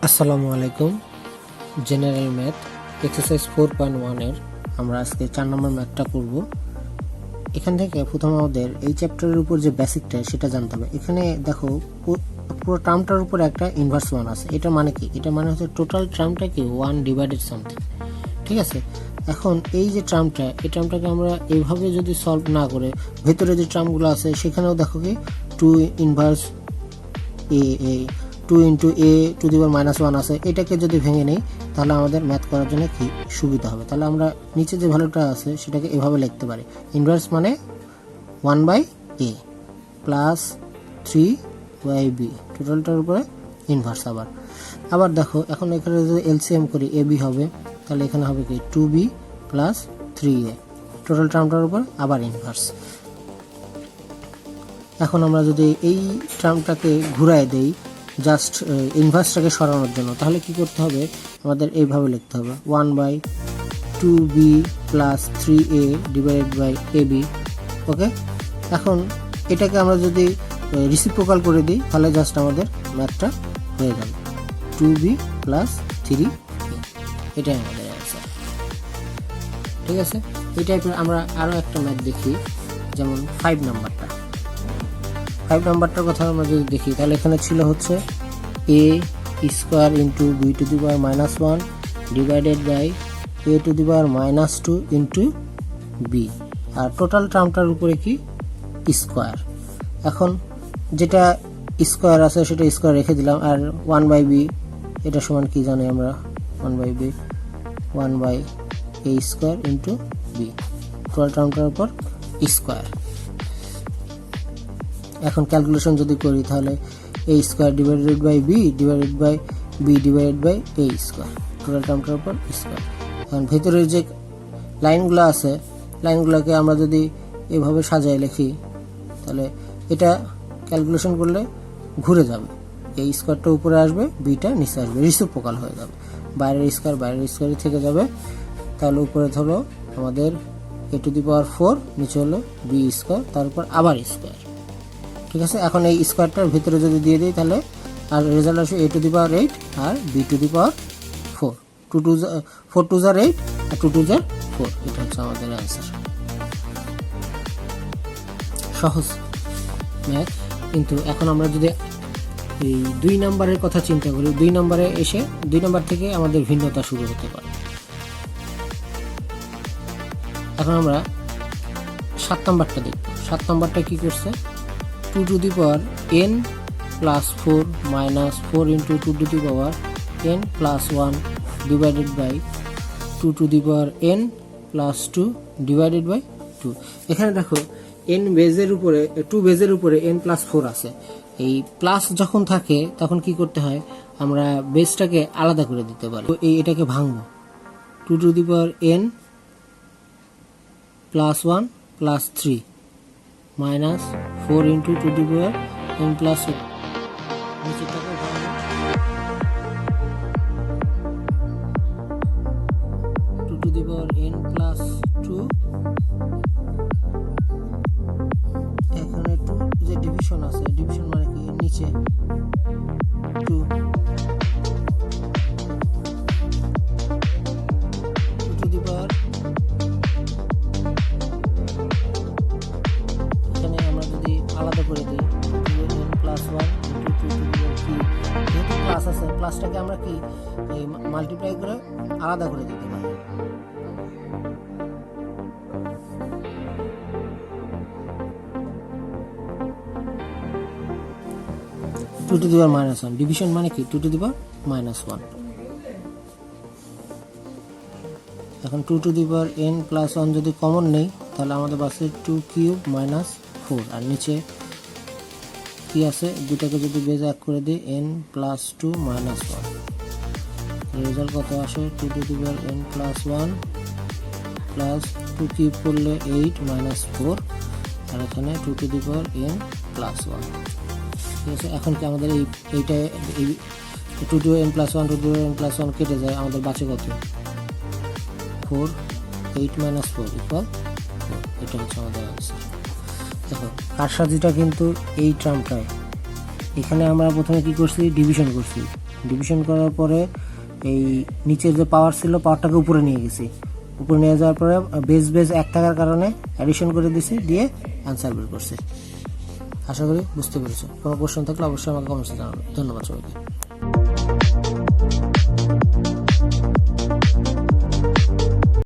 আসসালামু আলাইকুম। General math exercise 4.1 এর আমরা আজকে 4 নম্বর ম্যাথটা করব। এখান থেকে প্রথমে আমাদের এই চ্যাপ্টারের উপর যে বেসিকটা সেটা জানতে হবে। এখানে দেখো পুরো টার্মটার উপর একটা ইনভার্স 1 আছে। এটা মানে কি? এটা মানে হচ্ছে টোটাল টার্মটা কি 1 ডিভাইডেড সামথিং। ঠিক আছে, এখন এই যে টার্মটা, এই টার্মটাকে আমরা এইভাবে যদি সলভ না করে ভেতরে যে টার্মগুলো আছে সেখানেও দেখো কি 2 inverse A 2 into A to the power -1 আছে। এটাকে যদি ভেঙে নেই তাহলে আমাদের ম্যাথ করার জন্য কি সুবিধা হবে। তাহলে আমরা নিচে যে ভ্যালুটা আছে সেটাকে এভাবে লিখতে পারি, ইনভার্স মানে 1/a প্লাস 3/b, টোটালটার উপরে ইনভার্স। আবার দেখো, এখন এখানে যদি এলসিএম করি এ বি হবে, তাহলে এখানে হবে কি 2b প্লাস 3a, টোটাল টার্মটার উপর আবার ইনভার্স। এখন আমরা যদি এই টার্মটাকে ঘুরায় দেই জাস্ট ইনভার্সটাকে সরানোর জন্য, তাহলে কি করতে হবে? আমাদের এইভাবে লিখতে হবে 1/2b plus 3a divided by ab। Okay, এখন এটাকে আমরা যদি রিসিপ্রোকাল করে দিই তাহলে জাস্ট আমাদের ম্যাথটা হয়ে যাবে 2b প্লাস 3a, এটাই আমাদের অ্যান্সার। ঠিক আছে, এই টাইপের আমরা আরও একটা ম্যাথ দেখি, যেমন 5 নাম্বারটার কথা আমরা যদি দেখি, তাহলে এখানে ছিল হচ্ছে a square into b to the power -1 divided by a to the power -2 into b, আর টোটাল টার্মটার উপরে কি স্কোয়ার। এখন যেটা স্কোয়ার আছে সেটা স্কোয়ার রেখে দিলাম, আর 1/b এটা সমান কি জানি আমরা, 1/b 1/a square into b, total টার্মটার উপর স্কোয়ার। এখন ক্যালকুলেশন যদি করি তাহলে a square divided by b divided by b divided by a square, total টার্মটার উপর স্কোয়ার। এখন ভেতরের যে লাইনগুলো আছে, লাইনগুলোকে আমরা যদি এভাবে সাজায় লিখি তাহলে এটা ক্যালকুলেশন করলে ঘুরে যাবে, a স্কোয়ারটা উপরে আসবে, bটা নিচে আসবে, রিসিপ্রোকাল হয়ে যাবে, বাইরের স্কোয়ারই থেকে যাবে। তাহলে উপরে হলো আমাদের a টু দি পাওয়ার 4, নিচে হলো b স্কোয়ার, তারপর আবার স্কোয়ার। ঠিক আছে, এখন এই স্কোয়ারটার ভিতরে যদি দিয়ে দিই তাহলে আর রেজাল্ট আসবে a টু দি পাওয়ার 8 আর b to the power 4, 4 to জার 8 আর 2 টু জার 4, এটা হচ্ছে আমাদের অ্যান্সার। সহজ ম্যাথ, কিন্তু এখন আমরা যদি এই 2 নাম্বারের কথা চিন্তা করি, 2 নাম্বারে এসে 2 নাম্বার থেকে আমাদের ভিন্নতা শুরু হতে পারে। এখন আমরা 7 নাম্বারটা দেখব। 7 নাম্বারটা কি করছে, 2 to the power n plus 4 minus 4 into 2 to the power n plus 1 divided by 2 to the power n plus 2 divided by 2। এখানে দেখো n বেজের উপরে 2 বেজের উপরে n প্লাস 4 আছে। এই প্লাস যখন থাকে তখন কি করতে হয়, আমরা বেজটাকে আলাদা করে দিতে পারি। এটাকে ভাঙবো, 2 to the power n plus 1 plus 3 minus 4 into 2 to the power n plus 1, নিচেরটাকে ভাঙবো, 2 to the power n plus 2, এখানে 2 যে ডিভিশন আছে, ডিভিশন মানে কি নিচে 2 টু দি পাওয়ার, এখানে আমরা যদি আলাদা করে দিই n plus 1 into 2 to the power 3, যেহেতু প্লাস আছে প্লাসটাকে আমরা কি এই মাল্টিপ্লাই করে আলাদা করে দিতে পারি। Two to the power -1, division মানে কি 2 টু দি পাওয়ার -1। এখন 2 to the power n plus 1 যদি কমন নেই তাহলে আমাদের বাসে 2 কিউব মাইনাস 4, আর নিচে কি আছে, দুটাকে যদি বেজ এক করে দিই n প্লাস 2 মাইনাস 1, রেজাল্ট কত আসে 2 to the power n plus 1 plus 2 cube করলে 8 মাইনাস 4, আর এখানে 2 to the power n plus 1। ঠিক আছে, এখন কি আমাদের এইটা 2 to n plus 1 2 to n plus 1 কেটে যায়, আমাদের বাঁচে কত 4, 8 মাইনাস 4 ইকুয়াল 4, এটা হচ্ছে আমাদের অ্যান্সার। দেখো কারসাজিটা কিন্তু এই টার্মটায়, এখানে আমরা প্রথমে কি করছি, ডিভিশন করছি, ডিভিশন করার পরে এই নিচের যে পাওয়ার ছিল পাওয়ারটাকে উপরে নিয়ে গেছি, উপরে নিয়ে যাওয়ার পরে বেস 1 থাকার কারণে অ্যাডিশন করে দিছি, দিয়ে অ্যান্সার বের করছি। আশা করি বুঝতে পেরেছো। কোনো প্রশ্ন থাকলে অবশ্যই আমাকে কমেন্টে জানাবে। ধন্যবাদ সবাইকে।